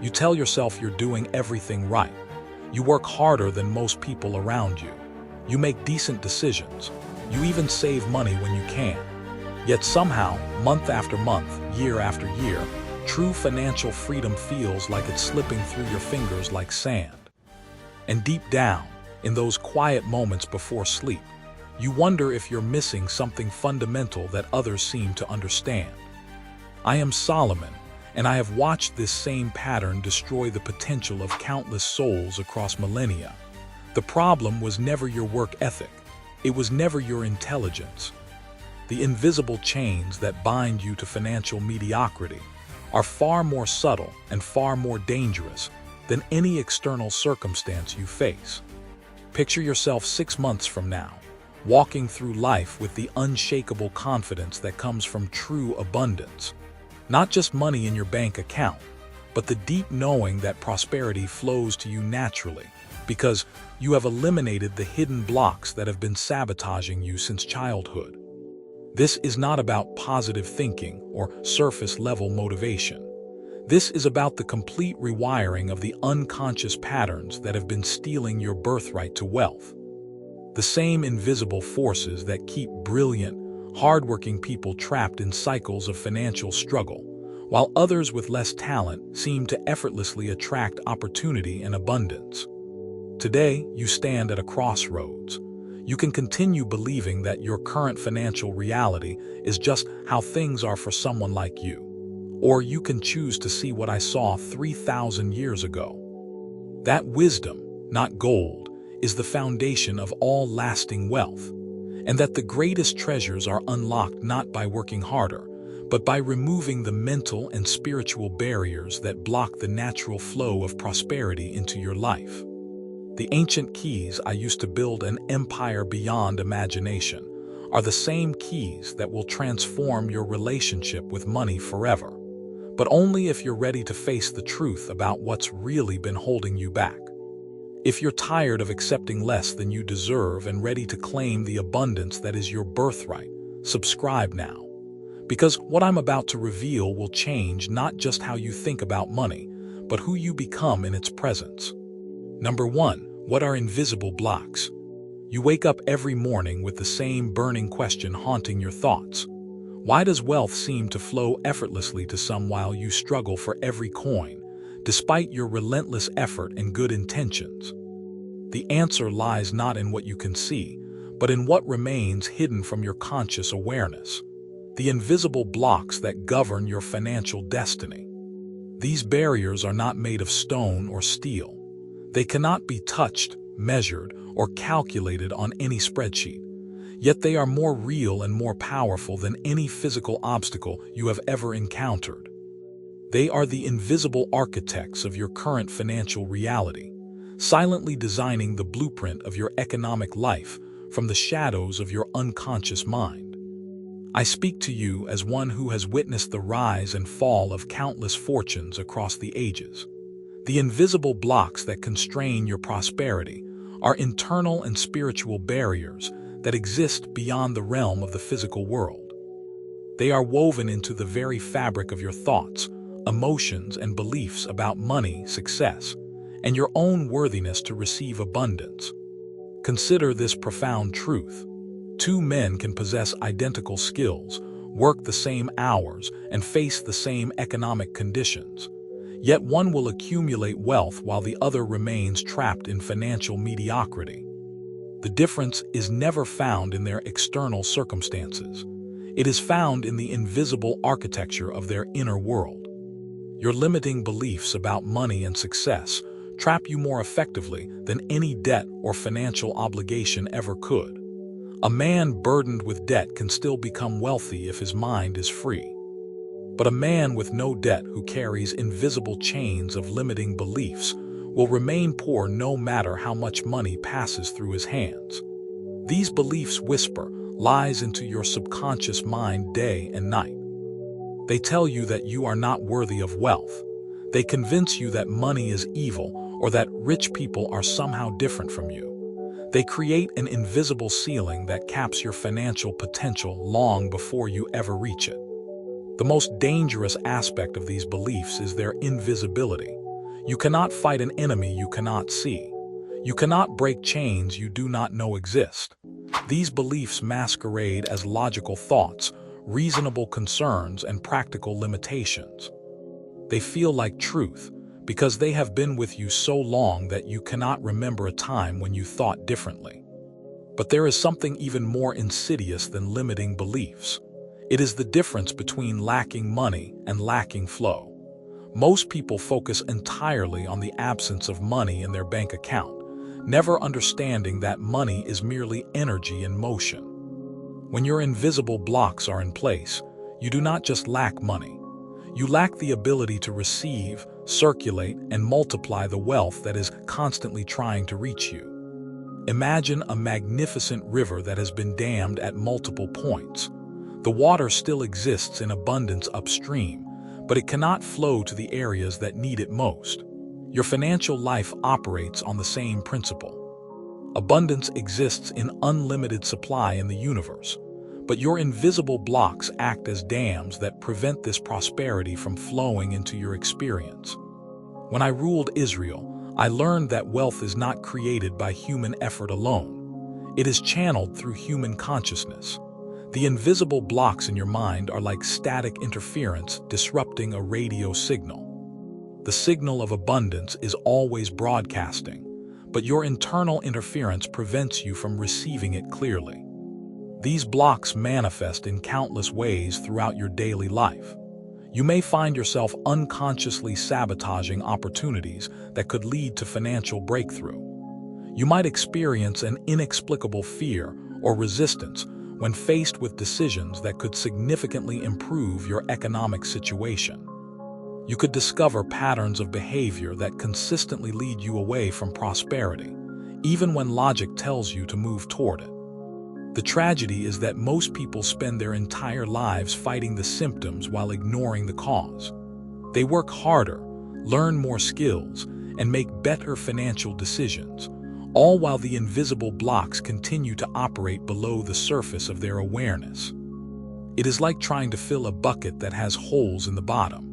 You tell yourself you're doing everything right. You work harder than most people around you. You make decent decisions. You even save money when you can. Yet somehow, month after month, year after year, true financial freedom feels like it's slipping through your fingers like sand. And deep down, in those quiet moments before sleep, you wonder if you're missing something fundamental that others seem to understand. I am Solomon, and I have watched this same pattern destroy the potential of countless souls across millennia. The problem was never your work ethic. It was never your intelligence. The invisible chains that bind you to financial mediocrity are far more subtle and far more dangerous than any external circumstance you face. Picture yourself 6 months from now, walking through life with the unshakable confidence that comes from true abundance. Not just money in your bank account, but the deep knowing that prosperity flows to you naturally because you have eliminated the hidden blocks that have been sabotaging you since childhood. This is not about positive thinking or surface-level motivation. This is about the complete rewiring of the unconscious patterns that have been stealing your birthright to wealth. The same invisible forces that keep brilliant, hardworking people trapped in cycles of financial struggle, while others with less talent seem to effortlessly attract opportunity and abundance. Today, you stand at a crossroads. You can continue believing that your current financial reality is just how things are for someone like you. Or you can choose to see what I saw 3,000 years ago. That wisdom, not gold, is the foundation of all lasting wealth, and that the greatest treasures are unlocked not by working harder, but by removing the mental and spiritual barriers that block the natural flow of prosperity into your life. The ancient keys I used to build an empire beyond imagination are the same keys that will transform your relationship with money forever, but only if you're ready to face the truth about what's really been holding you back. If you're tired of accepting less than you deserve and ready to claim the abundance that is your birthright, subscribe now. Because what I'm about to reveal will change not just how you think about money, but who you become in its presence. Number 1. What are invisible blocks? You wake up every morning with the same burning question haunting your thoughts. Why does wealth seem to flow effortlessly to some while you struggle for every coin, despite your relentless effort and good intentions? The answer lies not in what you can see, but in what remains hidden from your conscious awareness. The invisible blocks that govern your financial destiny. These barriers are not made of stone or steel. They cannot be touched, measured, or calculated on any spreadsheet. Yet they are more real and more powerful than any physical obstacle you have ever encountered. They are the invisible architects of your current financial reality, silently designing the blueprint of your economic life from the shadows of your unconscious mind. I speak to you as one who has witnessed the rise and fall of countless fortunes across the ages. The invisible blocks that constrain your prosperity are internal and spiritual barriers that exist beyond the realm of the physical world. They are woven into the very fabric of your thoughts, emotions, and beliefs about money, success, and your own worthiness to receive abundance. Consider this profound truth. 2 men can possess identical skills, work the same hours, and face the same economic conditions. Yet one will accumulate wealth while the other remains trapped in financial mediocrity. The difference is never found in their external circumstances. It is found in the invisible architecture of their inner world. Your limiting beliefs about money and success trap you more effectively than any debt or financial obligation ever could. A man burdened with debt can still become wealthy if his mind is free. But a man with no debt who carries invisible chains of limiting beliefs will remain poor no matter how much money passes through his hands. These beliefs whisper lies into your subconscious mind day and night. They tell you that you are not worthy of wealth. They convince you that money is evil or that rich people are somehow different from you. They create an invisible ceiling that caps your financial potential long before you ever reach it. The most dangerous aspect of these beliefs is their invisibility. You cannot fight an enemy you cannot see. You cannot break chains you do not know exist. These beliefs masquerade as logical thoughts, reasonable concerns, and practical limitations. They feel like truth because they have been with you so long that you cannot remember a time when you thought differently. But there is something even more insidious than limiting beliefs. It is the difference between lacking money and lacking flow. Most people focus entirely on the absence of money in their bank account, never understanding that money is merely energy in motion. When your invisible blocks are in place, you do not just lack money. You lack the ability to receive, circulate, and multiply the wealth that is constantly trying to reach you. Imagine a magnificent river that has been dammed at multiple points. The water still exists in abundance upstream, but it cannot flow to the areas that need it most. Your financial life operates on the same principle. Abundance exists in unlimited supply in the universe, but your invisible blocks act as dams that prevent this prosperity from flowing into your experience. When I ruled Israel, I learned that wealth is not created by human effort alone. It is channeled through human consciousness. The invisible blocks in your mind are like static interference disrupting a radio signal. The signal of abundance is always broadcasting, but your internal interference prevents you from receiving it clearly. These blocks manifest in countless ways throughout your daily life. You may find yourself unconsciously sabotaging opportunities that could lead to financial breakthrough. You might experience an inexplicable fear or resistance when faced with decisions that could significantly improve your economic situation. You could discover patterns of behavior that consistently lead you away from prosperity, even when logic tells you to move toward it. The tragedy is that most people spend their entire lives fighting the symptoms while ignoring the cause. They work harder, learn more skills, and make better financial decisions, all while the invisible blocks continue to operate below the surface of their awareness. It is like trying to fill a bucket that has holes in the bottom.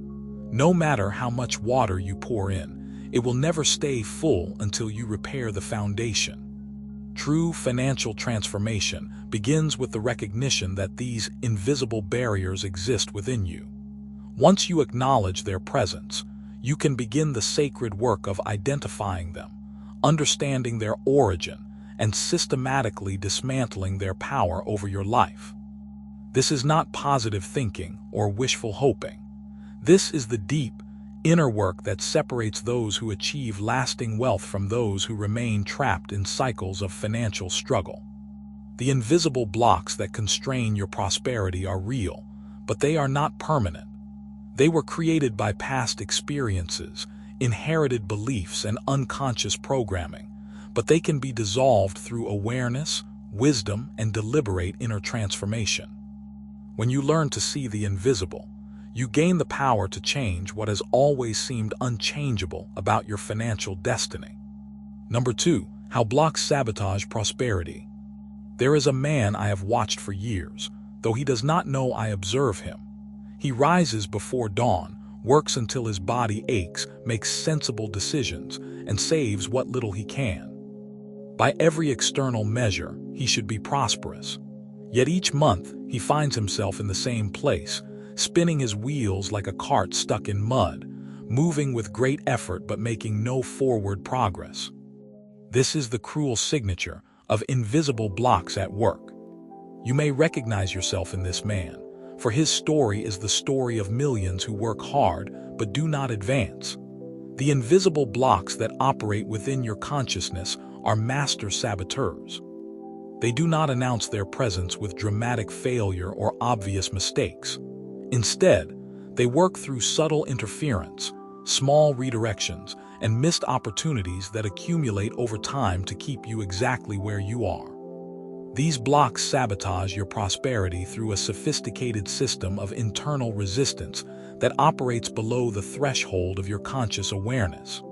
No matter how much water you pour in, it will never stay full until you repair the foundation. True financial transformation begins with the recognition that these invisible barriers exist within you. Once you acknowledge their presence, you can begin the sacred work of identifying them, understanding their origin, and systematically dismantling their power over your life. This is not positive thinking or wishful hoping. This is the deep, inner work that separates those who achieve lasting wealth from those who remain trapped in cycles of financial struggle. The invisible blocks that constrain your prosperity are real, but they are not permanent. They were created by past experiences, inherited beliefs, and unconscious programming, but they can be dissolved through awareness, wisdom, and deliberate inner transformation. When you learn to see the invisible, you gain the power to change what has always seemed unchangeable about your financial destiny. Number 2, how blocks sabotage prosperity. There is a man I have watched for years, though he does not know I observe him. He rises before dawn, works until his body aches, makes sensible decisions, and saves what little he can. By every external measure, he should be prosperous. Yet each month, he finds himself in the same place, spinning his wheels like a cart stuck in mud, moving with great effort but making no forward progress. This is the cruel signature of invisible blocks at work. You may recognize yourself in this man, for his story is the story of millions who work hard but do not advance. The invisible blocks that operate within your consciousness are master saboteurs. They do not announce their presence with dramatic failure or obvious mistakes. Instead, they work through subtle interference, small redirections, and missed opportunities that accumulate over time to keep you exactly where you are. These blocks sabotage your prosperity through a sophisticated system of internal resistance that operates below the threshold of your conscious awareness.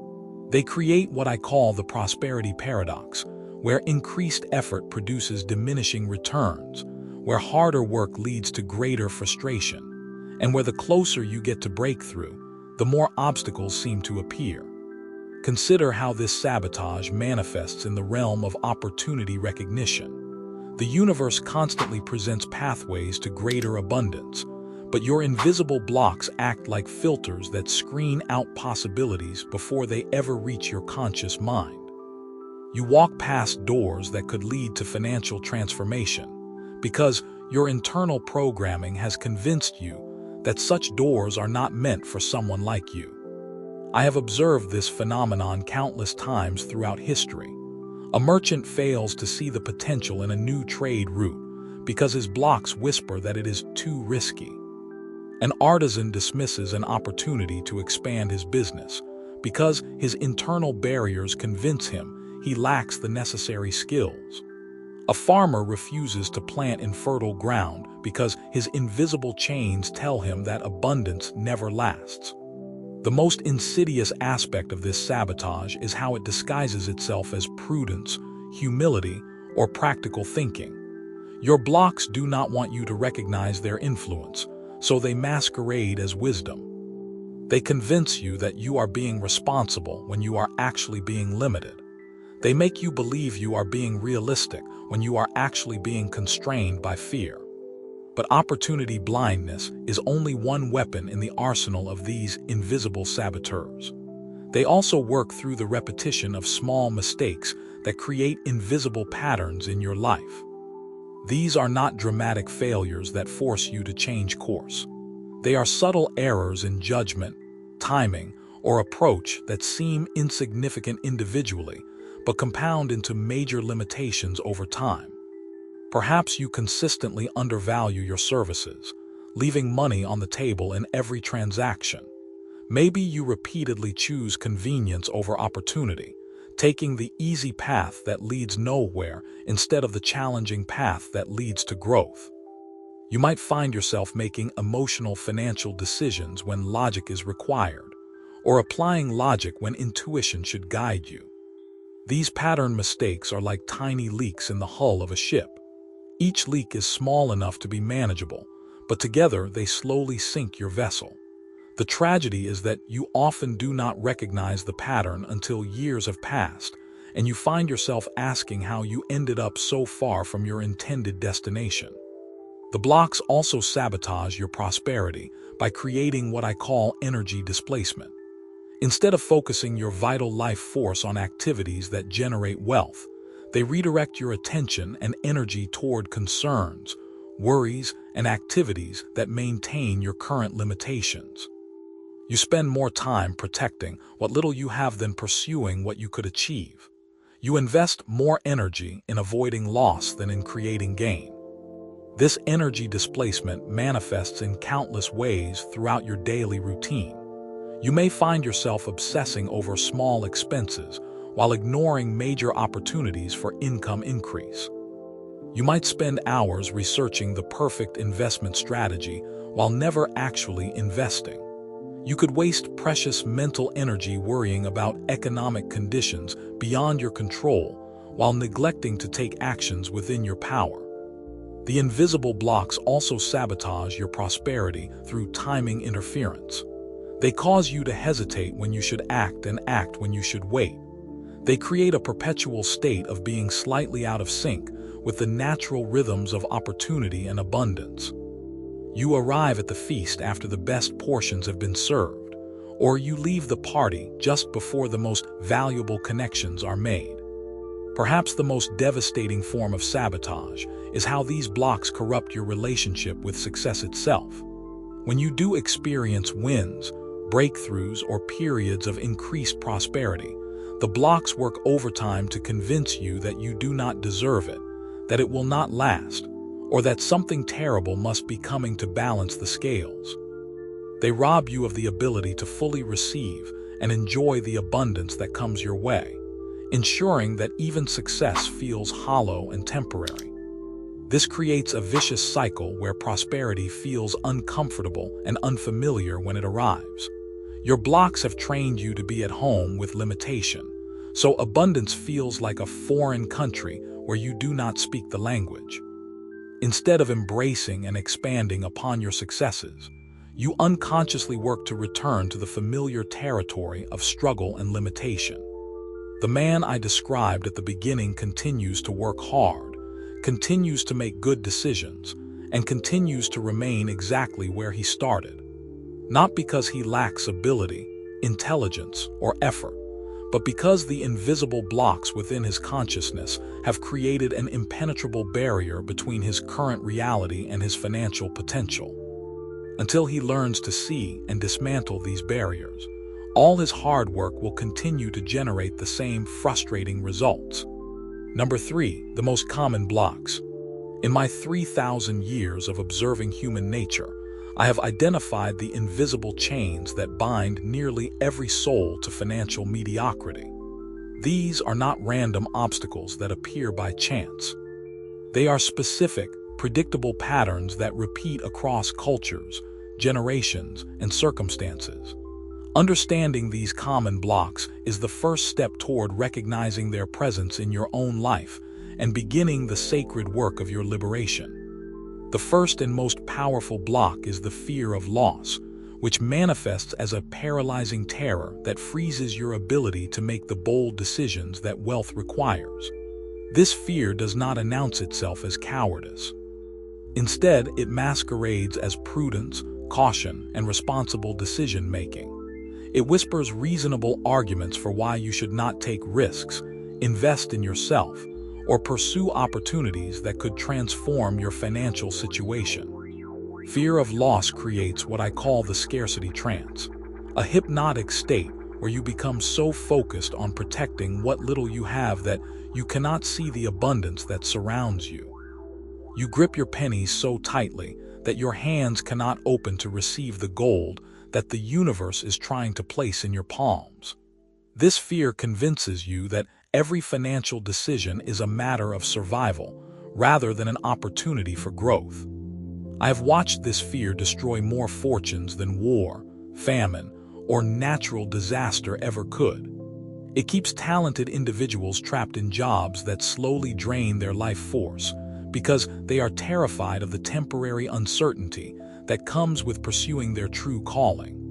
They create what I call the prosperity paradox, where increased effort produces diminishing returns, where harder work leads to greater frustration, and where the closer you get to breakthrough, the more obstacles seem to appear. Consider how this sabotage manifests in the realm of opportunity recognition. The universe constantly presents pathways to greater abundance, but your invisible blocks act like filters that screen out possibilities before they ever reach your conscious mind. You walk past doors that could lead to financial transformation because your internal programming has convinced you that such doors are not meant for someone like you. I have observed this phenomenon countless times throughout history. A merchant fails to see the potential in a new trade route because his blocks whisper that it is too risky. An artisan dismisses an opportunity to expand his business because his internal barriers convince him he lacks the necessary skills. A farmer refuses to plant in fertile ground because his invisible chains tell him that abundance never lasts. The most insidious aspect of this sabotage is how it disguises itself as prudence, humility, or practical thinking. Your blocks do not want you to recognize their influence, so they masquerade as wisdom. They convince you that you are being responsible when you are actually being limited. They make you believe you are being realistic when you are actually being constrained by fear. But opportunity blindness is only one weapon in the arsenal of these invisible saboteurs. They also work through the repetition of small mistakes that create invisible patterns in your life. These are not dramatic failures that force you to change course. They are subtle errors in judgment, timing, or approach that seem insignificant individually, but compound into major limitations over time. Perhaps you consistently undervalue your services, leaving money on the table in every transaction. Maybe you repeatedly choose convenience over opportunity, taking the easy path that leads nowhere instead of the challenging path that leads to growth. You might find yourself making emotional financial decisions when logic is required, or applying logic when intuition should guide you. These pattern mistakes are like tiny leaks in the hull of a ship. Each leak is small enough to be manageable, but together they slowly sink your vessel. The tragedy is that you often do not recognize the pattern until years have passed, and you find yourself asking how you ended up so far from your intended destination. The blocks also sabotage your prosperity by creating what I call energy displacement. Instead of focusing your vital life force on activities that generate wealth, they redirect your attention and energy toward concerns, worries, and activities that maintain your current limitations. You spend more time protecting what little you have than pursuing what you could achieve. You invest more energy in avoiding loss than in creating gain. This energy displacement manifests in countless ways throughout your daily routine. You may find yourself obsessing over small expenses while ignoring major opportunities for income increase. You might spend hours researching the perfect investment strategy while never actually investing. You could waste precious mental energy worrying about economic conditions beyond your control while neglecting to take actions within your power. The invisible blocks also sabotage your prosperity through timing interference. They cause you to hesitate when you should act and act when you should wait. They create a perpetual state of being slightly out of sync with the natural rhythms of opportunity and abundance. You arrive at the feast after the best portions have been served, or you leave the party just before the most valuable connections are made. Perhaps the most devastating form of sabotage is how these blocks corrupt your relationship with success itself. When you do experience wins, breakthroughs, or periods of increased prosperity, the blocks work overtime to convince you that you do not deserve it, that it will not last, or that something terrible must be coming to balance the scales. They rob you of the ability to fully receive and enjoy the abundance that comes your way, ensuring that even success feels hollow and temporary. This creates a vicious cycle where prosperity feels uncomfortable and unfamiliar when it arrives. Your blocks have trained you to be at home with limitation, so abundance feels like a foreign country where you do not speak the language. Instead of embracing and expanding upon your successes, You unconsciously work to return to the familiar territory of struggle and limitation. The man I described at the beginning continues to work hard, continues to make good decisions, and continues to remain exactly where he started. Not because he lacks ability, intelligence, or effort, but because the invisible blocks within his consciousness have created an impenetrable barrier between his current reality and his financial potential. Until he learns to see and dismantle these barriers, all his hard work will continue to generate the same frustrating results. Number 3, the most common blocks. In my 3,000 years of observing human nature, I have identified the invisible chains that bind nearly every soul to financial mediocrity. These are not random obstacles that appear by chance. They are specific, predictable patterns that repeat across cultures, generations, and circumstances. Understanding these common blocks is the first step toward recognizing their presence in your own life and beginning the sacred work of your liberation. The first and most powerful block is the fear of loss, which manifests as a paralyzing terror that freezes your ability to make the bold decisions that wealth requires. This fear does not announce itself as cowardice. Instead, it masquerades as prudence, caution, and responsible decision-making. It whispers reasonable arguments for why you should not take risks, invest in yourself, or pursue opportunities that could transform your financial situation. Fear of loss creates what I call the scarcity trance, a hypnotic state where you become so focused on protecting what little you have that you cannot see the abundance that surrounds you. You grip your pennies so tightly that your hands cannot open to receive the gold that the universe is trying to place in your palms. This fear convinces you that every financial decision is a matter of survival rather than an opportunity for growth. I have watched this fear destroy more fortunes than war, famine, or natural disaster ever could. It keeps talented individuals trapped in jobs that slowly drain their life force because they are terrified of the temporary uncertainty that comes with pursuing their true calling.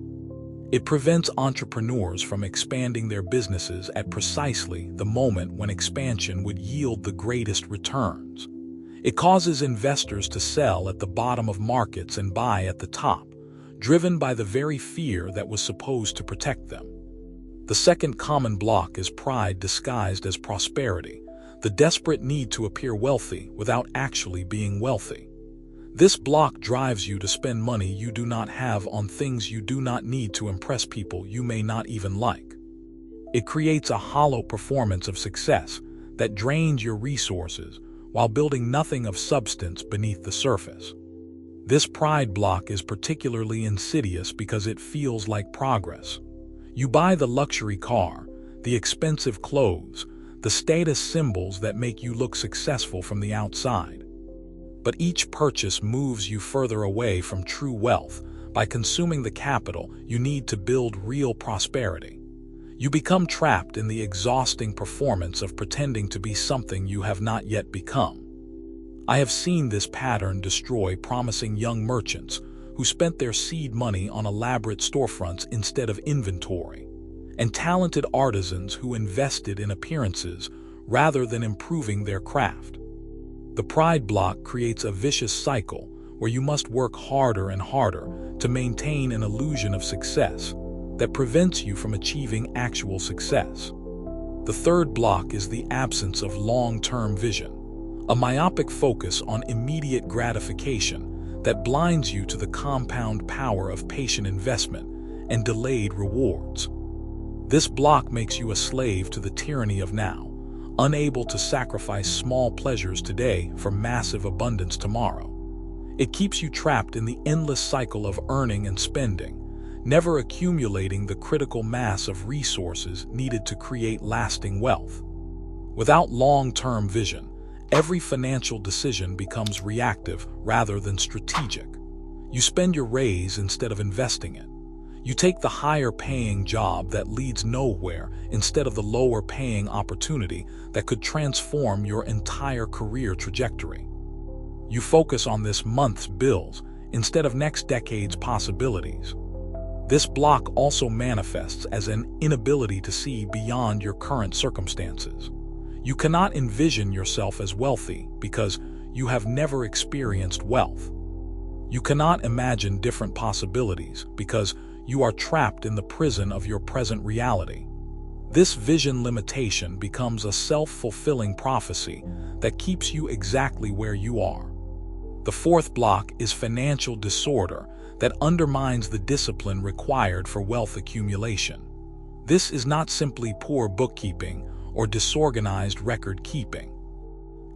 It prevents entrepreneurs from expanding their businesses at precisely the moment when expansion would yield the greatest returns. It causes investors to sell at the bottom of markets and buy at the top, driven by the very fear that was supposed to protect them. The second common block is pride disguised as prosperity, the desperate need to appear wealthy without actually being wealthy. This block drives you to spend money you do not have on things you do not need to impress people you may not even like. It creates a hollow performance of success that drains your resources while building nothing of substance beneath the surface. This pride block is particularly insidious because it feels like progress. You buy the luxury car, the expensive clothes, the status symbols that make you look successful from the outside. But each purchase moves you further away from true wealth by consuming the capital you need to build real prosperity. You become trapped in the exhausting performance of pretending to be something you have not yet become. I have seen this pattern destroy promising young merchants who spent their seed money on elaborate storefronts instead of inventory, and talented artisans who invested in appearances rather than improving their craft. The pride block creates a vicious cycle where you must work harder and harder to maintain an illusion of success that prevents you from achieving actual success. The third block is the absence of long-term vision, a myopic focus on immediate gratification that blinds you to the compound power of patient investment and delayed rewards. This block makes you a slave to the tyranny of now, unable to sacrifice small pleasures today for massive abundance tomorrow. It keeps you trapped in the endless cycle of earning and spending, never accumulating the critical mass of resources needed to create lasting wealth. Without long-term vision, every financial decision becomes reactive rather than strategic. You spend your raise instead of investing it. You take the higher-paying job that leads nowhere instead of the lower-paying opportunity that could transform your entire career trajectory. You focus on this month's bills instead of next decade's possibilities. This block also manifests as an inability to see beyond your current circumstances. You cannot envision yourself as wealthy because you have never experienced wealth. You cannot imagine different possibilities because you are trapped in the prison of your present reality. This vision limitation becomes a self-fulfilling prophecy that keeps you exactly where you are. The fourth block is financial disorder that undermines the discipline required for wealth accumulation. This is not simply poor bookkeeping or disorganized record keeping.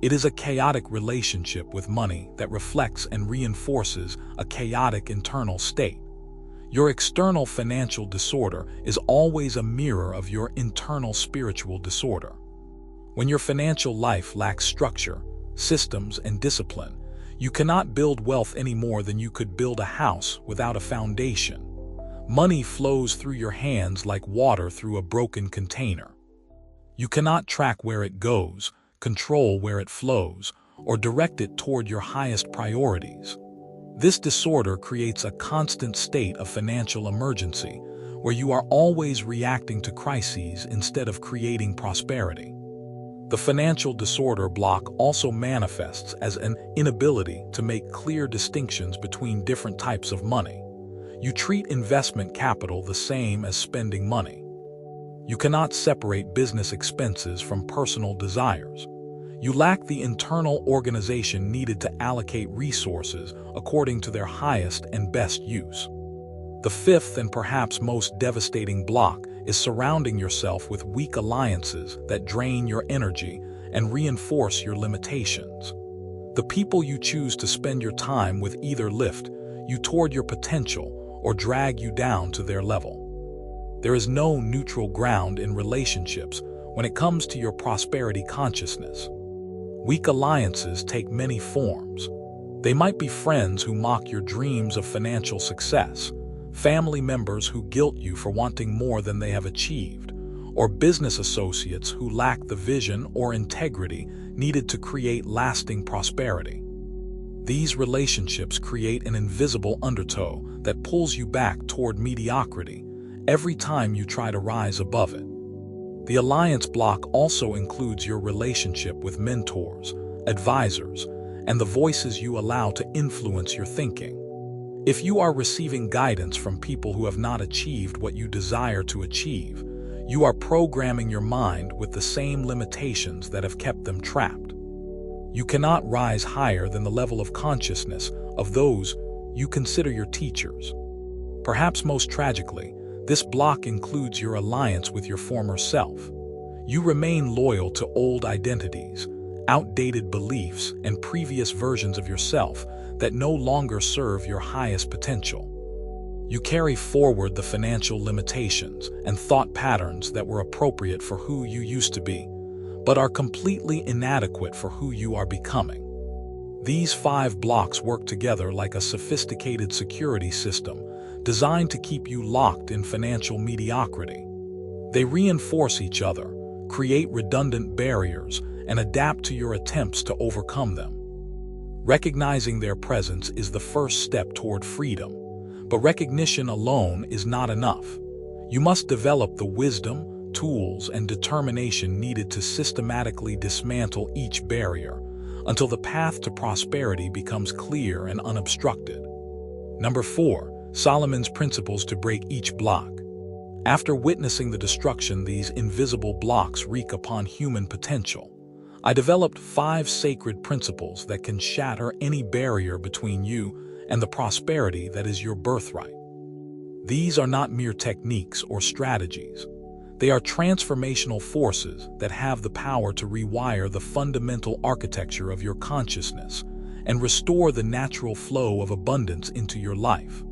It is a chaotic relationship with money that reflects and reinforces a chaotic internal state. Your external financial disorder is always a mirror of your internal spiritual disorder. When your financial life lacks structure, systems, and discipline, you cannot build wealth any more than you could build a house without a foundation. Money flows through your hands like water through a broken container. You cannot track where it goes, control where it flows, or direct it toward your highest priorities. This disorder creates a constant state of financial emergency, where you are always reacting to crises instead of creating prosperity. The financial disorder block also manifests as an inability to make clear distinctions between different types of money. You treat investment capital the same as spending money. You cannot separate business expenses from personal desires. You lack the internal organization needed to allocate resources according to their highest and best use. The fifth and perhaps most devastating block is surrounding yourself with weak alliances that drain your energy and reinforce your limitations. The people you choose to spend your time with either lift you toward your potential or drag you down to their level. There is no neutral ground in relationships when it comes to your prosperity consciousness. Weak alliances take many forms. They might be friends who mock your dreams of financial success, family members who guilt you for wanting more than they have achieved, or business associates who lack the vision or integrity needed to create lasting prosperity. These relationships create an invisible undertow that pulls you back toward mediocrity every time you try to rise above it. The alliance block also includes your relationship with mentors, advisors, and the voices you allow to influence your thinking. If you are receiving guidance from people who have not achieved what you desire to achieve, you are programming your mind with the same limitations that have kept them trapped. You cannot rise higher than the level of consciousness of those you consider your teachers. Perhaps most tragically, this block includes your alliance with your former self. You remain loyal to old identities, outdated beliefs, and previous versions of yourself that no longer serve your highest potential. You carry forward the financial limitations and thought patterns that were appropriate for who you used to be, but are completely inadequate for who you are becoming. These 5 blocks work together like a sophisticated security system designed to keep you locked in financial mediocrity. They reinforce each other, create redundant barriers, and adapt to your attempts to overcome them. Recognizing their presence is the first step toward freedom, but recognition alone is not enough. You must develop the wisdom, tools, and determination needed to systematically dismantle each barrier until the path to prosperity becomes clear and unobstructed. Number 4. Solomon's principles to break each block. After witnessing the destruction these invisible blocks wreak upon human potential, I developed 5 sacred principles that can shatter any barrier between you and the prosperity that is your birthright. These are not mere techniques or strategies. They are transformational forces that have the power to rewire the fundamental architecture of your consciousness and restore the natural flow of abundance into your life.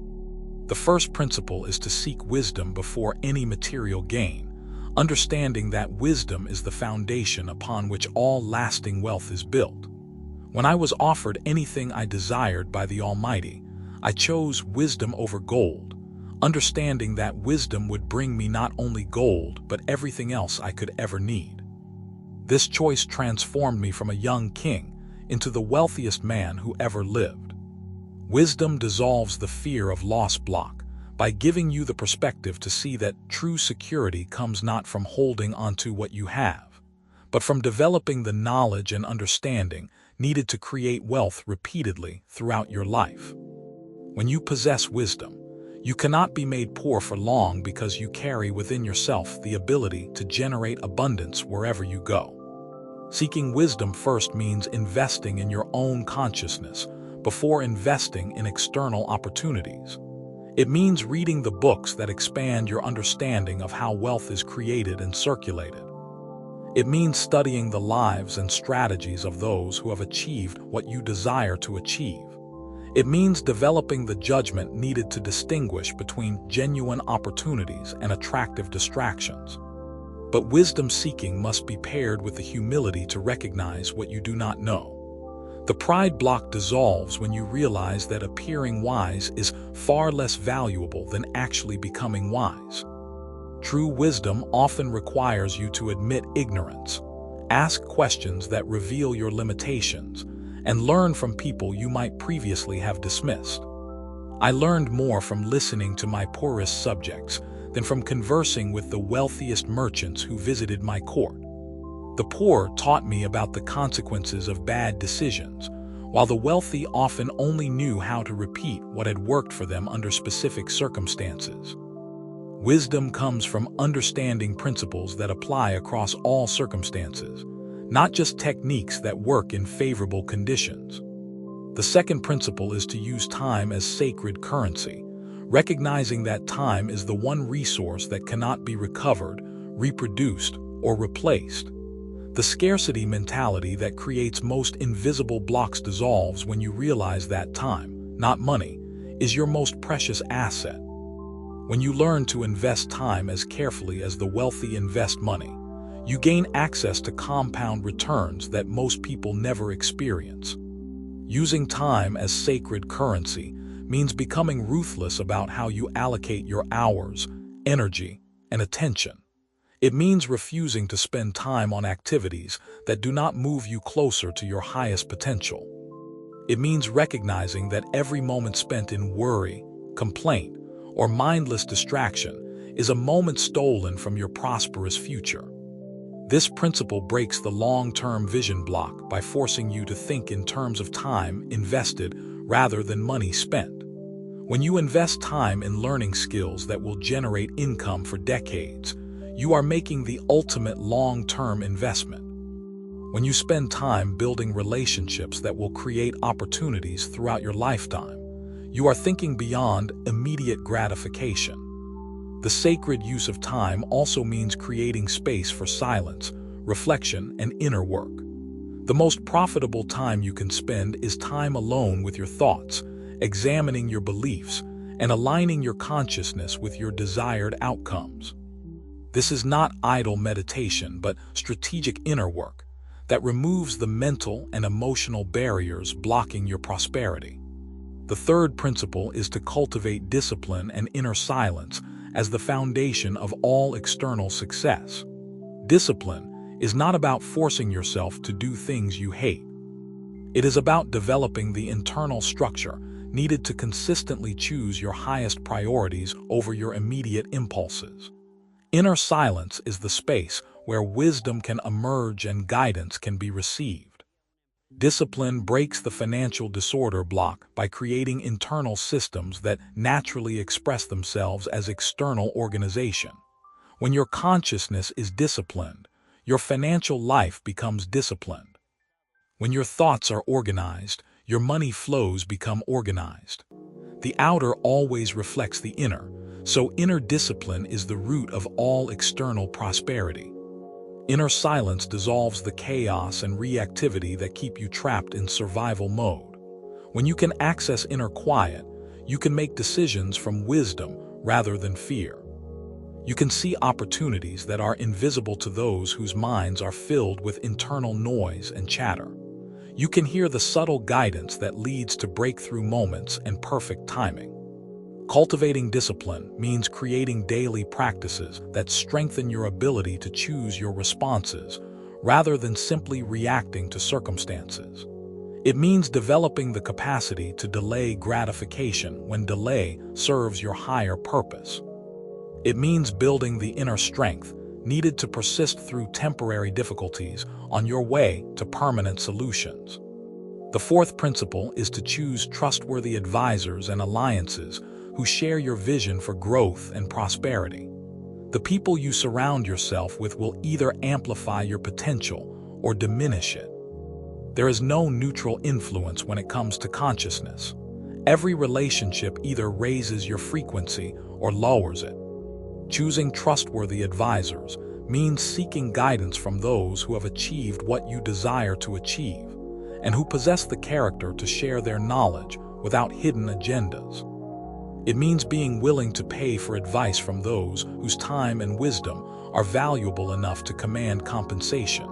The first principle is to seek wisdom before any material gain, understanding that wisdom is the foundation upon which all lasting wealth is built. When I was offered anything I desired by the Almighty, I chose wisdom over gold, understanding that wisdom would bring me not only gold but everything else I could ever need. This choice transformed me from a young king into the wealthiest man who ever lived. Wisdom dissolves the fear of loss block by giving you the perspective to see that true security comes not from holding onto what you have, but from developing the knowledge and understanding needed to create wealth repeatedly throughout your life. When you possess wisdom, you cannot be made poor for long because you carry within yourself the ability to generate abundance wherever you go. Seeking wisdom first means investing in your own consciousness before investing in external opportunities. It means reading the books that expand your understanding of how wealth is created and circulated. It means studying the lives and strategies of those who have achieved what you desire to achieve. It means developing the judgment needed to distinguish between genuine opportunities and attractive distractions. But wisdom seeking must be paired with the humility to recognize what you do not know. The pride block dissolves when you realize that appearing wise is far less valuable than actually becoming wise. True wisdom often requires you to admit ignorance, ask questions that reveal your limitations, and learn from people you might previously have dismissed. I learned more from listening to my poorest subjects than from conversing with the wealthiest merchants who visited my court. The poor taught me about the consequences of bad decisions, while the wealthy often only knew how to repeat what had worked for them under specific circumstances. Wisdom comes from understanding principles that apply across all circumstances, not just techniques that work in favorable conditions. The second principle is to use time as sacred currency, recognizing that time is the one resource that cannot be recovered, reproduced, or replaced. The scarcity mentality that creates most invisible blocks dissolves when you realize that time, not money, is your most precious asset. When you learn to invest time as carefully as the wealthy invest money, you gain access to compound returns that most people never experience. Using time as sacred currency means becoming ruthless about how you allocate your hours, energy, and attention. It means refusing to spend time on activities that do not move you closer to your highest potential. It means recognizing that every moment spent in worry, complaint, or mindless distraction is a moment stolen from your prosperous future. This principle breaks the long-term vision block by forcing you to think in terms of time invested rather than money spent. When you invest time in learning skills that will generate income for decades, you are making the ultimate long-term investment. When you spend time building relationships that will create opportunities throughout your lifetime, you are thinking beyond immediate gratification. The sacred use of time also means creating space for silence, reflection, and inner work. The most profitable time you can spend is time alone with your thoughts, examining your beliefs, and aligning your consciousness with your desired outcomes. This is not idle meditation, but strategic inner work that removes the mental and emotional barriers blocking your prosperity. The third principle is to cultivate discipline and inner silence as the foundation of all external success. Discipline is not about forcing yourself to do things you hate. It is about developing the internal structure needed to consistently choose your highest priorities over your immediate impulses. Inner silence is the space where wisdom can emerge and guidance can be received. Discipline breaks the financial disorder block by creating internal systems that naturally express themselves as external organization. When your consciousness is disciplined, your financial life becomes disciplined. When your thoughts are organized, your money flows become organized. The outer always reflects the inner, so inner discipline is the root of all external prosperity. Inner silence dissolves the chaos and reactivity that keep you trapped in survival mode. When you can access inner quiet, you can make decisions from wisdom rather than fear. You can see opportunities that are invisible to those whose minds are filled with internal noise and chatter. You can hear the subtle guidance that leads to breakthrough moments and perfect timing. Cultivating discipline means creating daily practices that strengthen your ability to choose your responses rather than simply reacting to circumstances. It means developing the capacity to delay gratification when delay serves your higher purpose. It means building the inner strength needed to persist through temporary difficulties on your way to permanent solutions. The fourth principle is to choose trustworthy advisors and alliances who share your vision for growth and prosperity. The people you surround yourself with will either amplify your potential or diminish it. There is no neutral influence when it comes to consciousness. Every relationship either raises your frequency or lowers it. Choosing trustworthy advisors means seeking guidance from those who have achieved what you desire to achieve and who possess the character to share their knowledge without hidden agendas. It means being willing to pay for advice from those whose time and wisdom are valuable enough to command compensation.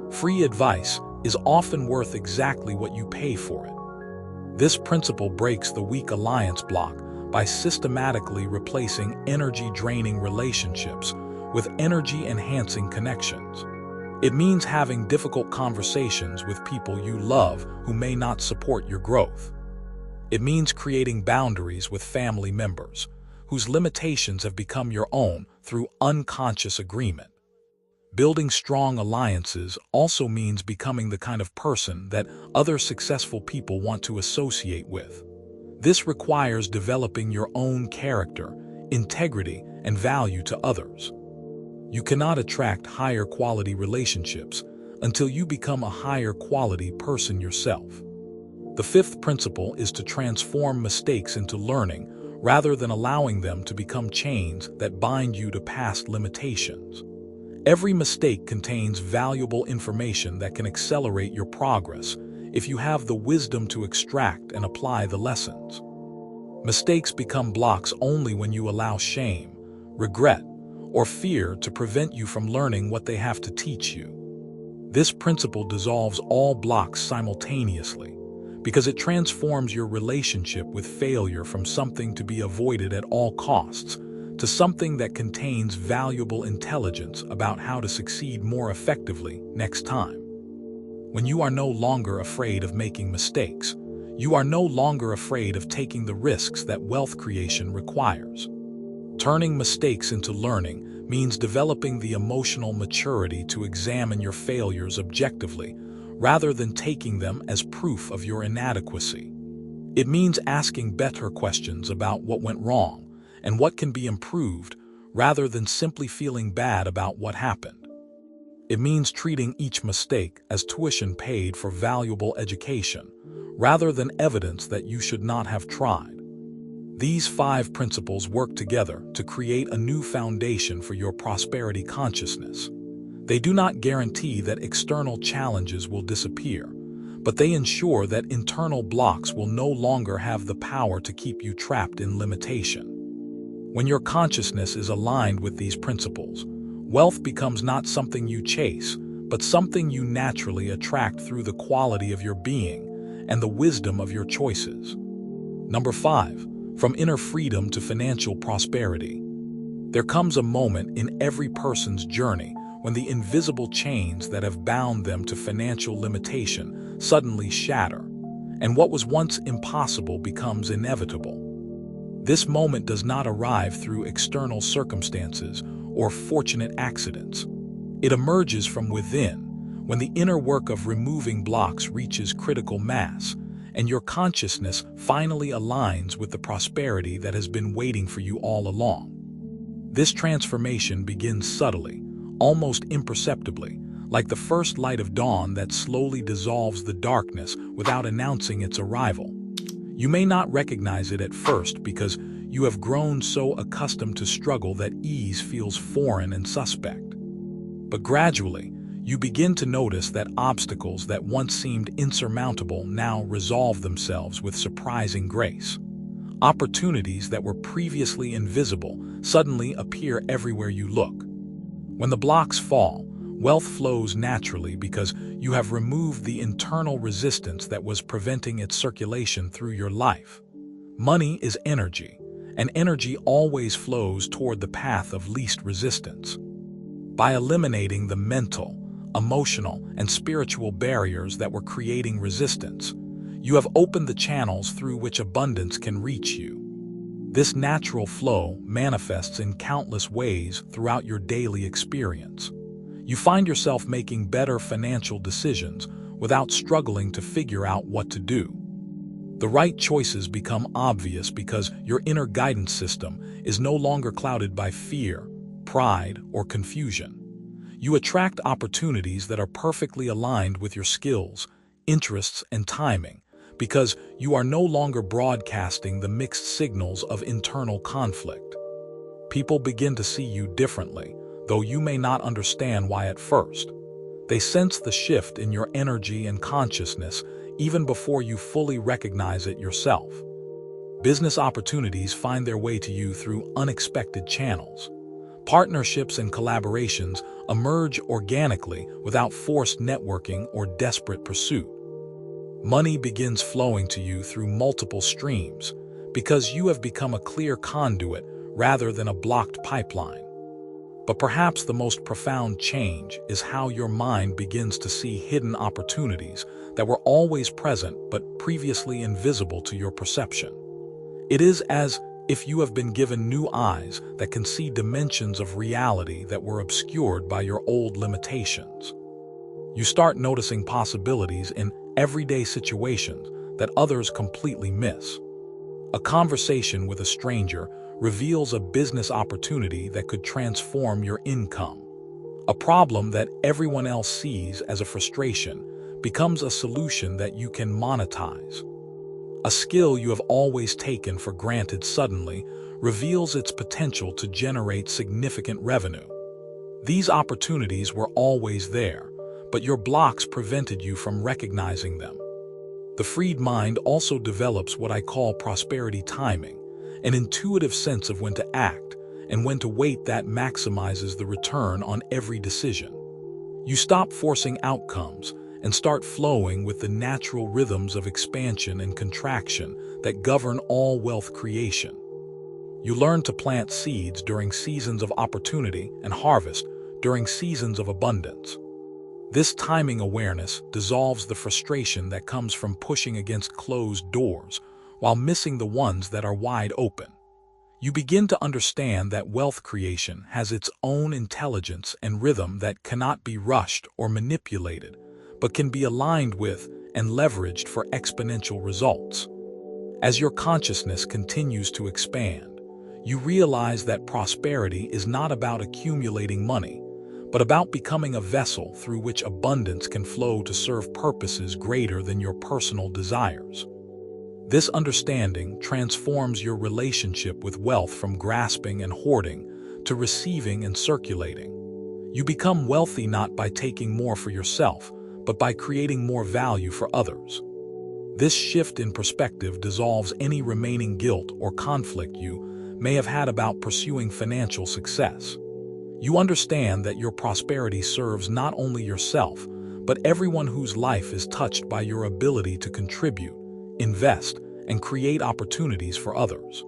Free advice is often worth exactly what you pay for it. This principle breaks the weak alliance block by systematically replacing energy-draining relationships with energy-enhancing connections. It means having difficult conversations with people you love who may not support your growth. It means creating boundaries with family members whose limitations have become your own through unconscious agreement. Building strong alliances also means becoming the kind of person that other successful people want to associate with. This requires developing your own character, integrity, and value to others. You cannot attract higher quality relationships until you become a higher quality person yourself. The fifth principle is to transform mistakes into learning rather than allowing them to become chains that bind you to past limitations. Every mistake contains valuable information that can accelerate your progress if you have the wisdom to extract and apply the lessons. Mistakes become blocks only when you allow shame, regret, or fear to prevent you from learning what they have to teach you. This principle dissolves all blocks simultaneously because it transforms your relationship with failure from something to be avoided at all costs to something that contains valuable intelligence about how to succeed more effectively next time. When you are no longer afraid of making mistakes, you are no longer afraid of taking the risks that wealth creation requires. Turning mistakes into learning means developing the emotional maturity to examine your failures objectively rather than taking them as proof of your inadequacy. It means asking better questions about what went wrong and what can be improved rather than simply feeling bad about what happened. It means treating each mistake as tuition paid for valuable education rather than evidence that you should not have tried. These 5 principles work together to create a new foundation for your prosperity consciousness. They do not guarantee that external challenges will disappear, but they ensure that internal blocks will no longer have the power to keep you trapped in limitation. When your consciousness is aligned with these principles, wealth becomes not something you chase, but something you naturally attract through the quality of your being and the wisdom of your choices. Number 5. From inner freedom to financial prosperity. There comes a moment in every person's journey when the invisible chains that have bound them to financial limitation suddenly shatter, and what was once impossible becomes inevitable. This moment does not arrive through external circumstances or fortunate accidents. It emerges from within, when the inner work of removing blocks reaches critical mass, and your consciousness finally aligns with the prosperity that has been waiting for you all along. This transformation begins subtly, almost imperceptibly, like the first light of dawn that slowly dissolves the darkness without announcing its arrival. You may not recognize it at first because you have grown so accustomed to struggle that ease feels foreign and suspect. But gradually, you begin to notice that obstacles that once seemed insurmountable now resolve themselves with surprising grace. Opportunities that were previously invisible suddenly appear everywhere you look. When the blocks fall, wealth flows naturally because you have removed the internal resistance that was preventing its circulation through your life. Money is energy, and energy always flows toward the path of least resistance. By eliminating the mental, emotional, and spiritual barriers that were creating resistance. You have opened the channels through which abundance can reach you. This natural flow manifests in countless ways throughout your daily experience. You find yourself making better financial decisions without struggling to figure out what to do. The right choices become obvious because your inner guidance system is no longer clouded by fear, pride, or confusion. You attract opportunities that are perfectly aligned with your skills, interests, and timing, because you are no longer broadcasting the mixed signals of internal conflict. People begin to see you differently, though you may not understand why at first. They sense the shift in your energy and consciousness even before you fully recognize it yourself. Business opportunities find their way to you through unexpected channels. Partnerships and collaborations emerge organically without forced networking or desperate pursuit. Money begins flowing to you through multiple streams because you have become a clear conduit rather than a blocked pipeline. But perhaps the most profound change is how your mind begins to see hidden opportunities that were always present but previously invisible to your perception. It is as if you have been given new eyes that can see dimensions of reality that were obscured by your old limitations. You start noticing possibilities in everyday situations that others completely miss. A conversation with a stranger reveals a business opportunity that could transform your income. A problem that everyone else sees as a frustration becomes a solution that you can monetize. A skill you have always taken for granted suddenly reveals its potential to generate significant revenue. These opportunities were always there, but your blocks prevented you from recognizing them. The freed mind also develops what I call prosperity timing, an intuitive sense of when to act and when to wait that maximizes the return on every decision. You stop forcing outcomes and start flowing with the natural rhythms of expansion and contraction that govern all wealth creation. You learn to plant seeds during seasons of opportunity and harvest during seasons of abundance. This timing awareness dissolves the frustration that comes from pushing against closed doors while missing the ones that are wide open. You begin to understand that wealth creation has its own intelligence and rhythm that cannot be rushed or manipulated, but can be aligned with and leveraged for exponential results. As your consciousness continues to expand, you realize that prosperity is not about accumulating money, but about becoming a vessel through which abundance can flow to serve purposes greater than your personal desires. This understanding transforms your relationship with wealth from grasping and hoarding to receiving and circulating. You become wealthy not by taking more for yourself, but by creating more value for others. This shift in perspective dissolves any remaining guilt or conflict you may have had about pursuing financial success. You understand that your prosperity serves not only yourself, but everyone whose life is touched by your ability to contribute, invest, and create opportunities for others.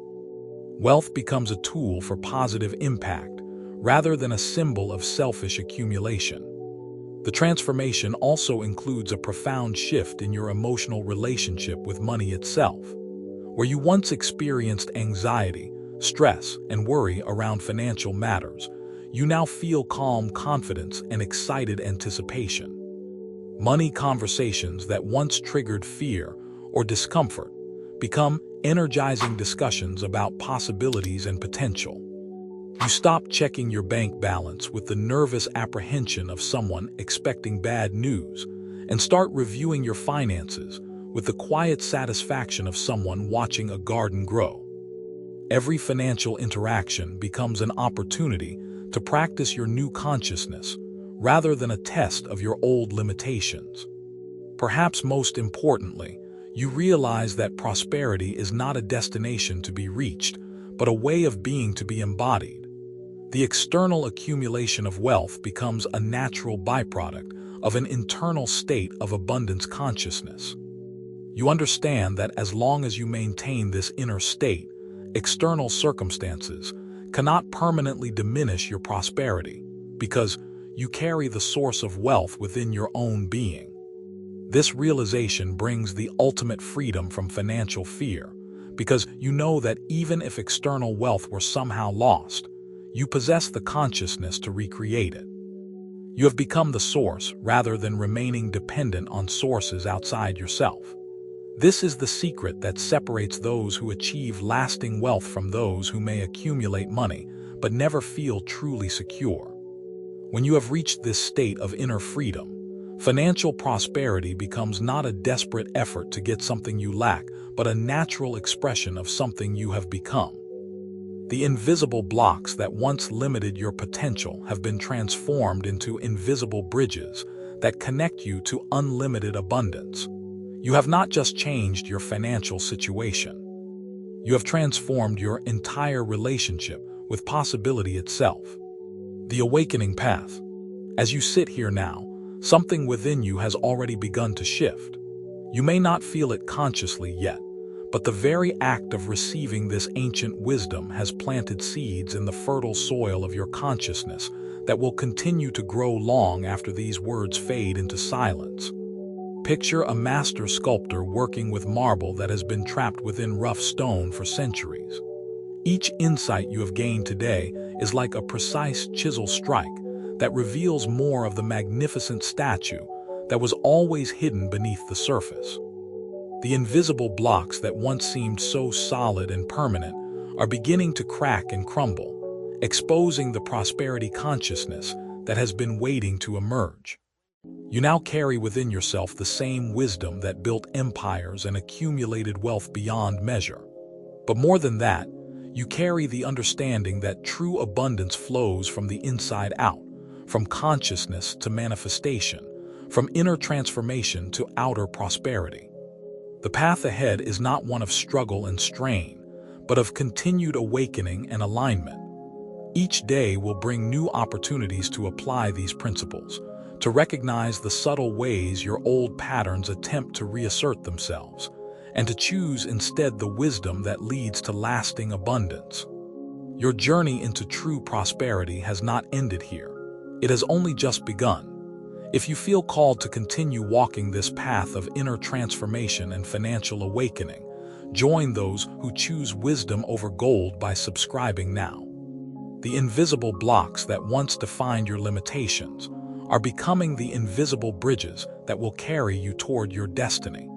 Wealth becomes a tool for positive impact rather than a symbol of selfish accumulation. The transformation also includes a profound shift in your emotional relationship with money itself. Where you once experienced anxiety, stress, and worry around financial matters, you now feel calm confidence and excited anticipation. Money conversations that once triggered fear or discomfort become energizing discussions about possibilities and potential. You stop checking your bank balance with the nervous apprehension of someone expecting bad news and start reviewing your finances with the quiet satisfaction of someone watching a garden grow. Every financial interaction becomes an opportunity to practice your new consciousness rather than a test of your old limitations. Perhaps most importantly, you realize that prosperity is not a destination to be reached, but a way of being to be embodied. The external accumulation of wealth becomes a natural byproduct of an internal state of abundance consciousness. You understand that as long as you maintain this inner state, external circumstances cannot permanently diminish your prosperity, because you carry the source of wealth within your own being. This realization brings the ultimate freedom from financial fear, because you know that even if external wealth were somehow lost, you possess the consciousness to recreate it. You have become the source rather than remaining dependent on sources outside yourself. This is the secret that separates those who achieve lasting wealth from those who may accumulate money but never feel truly secure. When you have reached this state of inner freedom, financial prosperity becomes not a desperate effort to get something you lack, but a natural expression of something you have become. The invisible blocks that once limited your potential have been transformed into invisible bridges that connect you to unlimited abundance. You have not just changed your financial situation. You have transformed your entire relationship with possibility itself. The awakening path. As you sit here now, something within you has already begun to shift. You may not feel it consciously yet, but the very act of receiving this ancient wisdom has planted seeds in the fertile soil of your consciousness that will continue to grow long after these words fade into silence. Picture a master sculptor working with marble that has been trapped within rough stone for centuries. Each insight you have gained today is like a precise chisel strike that reveals more of the magnificent statue that was always hidden beneath the surface. The invisible blocks that once seemed so solid and permanent are beginning to crack and crumble, exposing the prosperity consciousness that has been waiting to emerge. You now carry within yourself the same wisdom that built empires and accumulated wealth beyond measure. But more than that, you carry the understanding that true abundance flows from the inside out, from consciousness to manifestation, from inner transformation to outer prosperity. The path ahead is not one of struggle and strain, but of continued awakening and alignment. Each day will bring new opportunities to apply these principles, to recognize the subtle ways your old patterns attempt to reassert themselves, and to choose instead the wisdom that leads to lasting abundance. Your journey into true prosperity has not ended here. It has only just begun. If you feel called to continue walking this path of inner transformation and financial awakening, join those who choose wisdom over gold by subscribing now. The invisible blocks that once defined your limitations are becoming the invisible bridges that will carry you toward your destiny.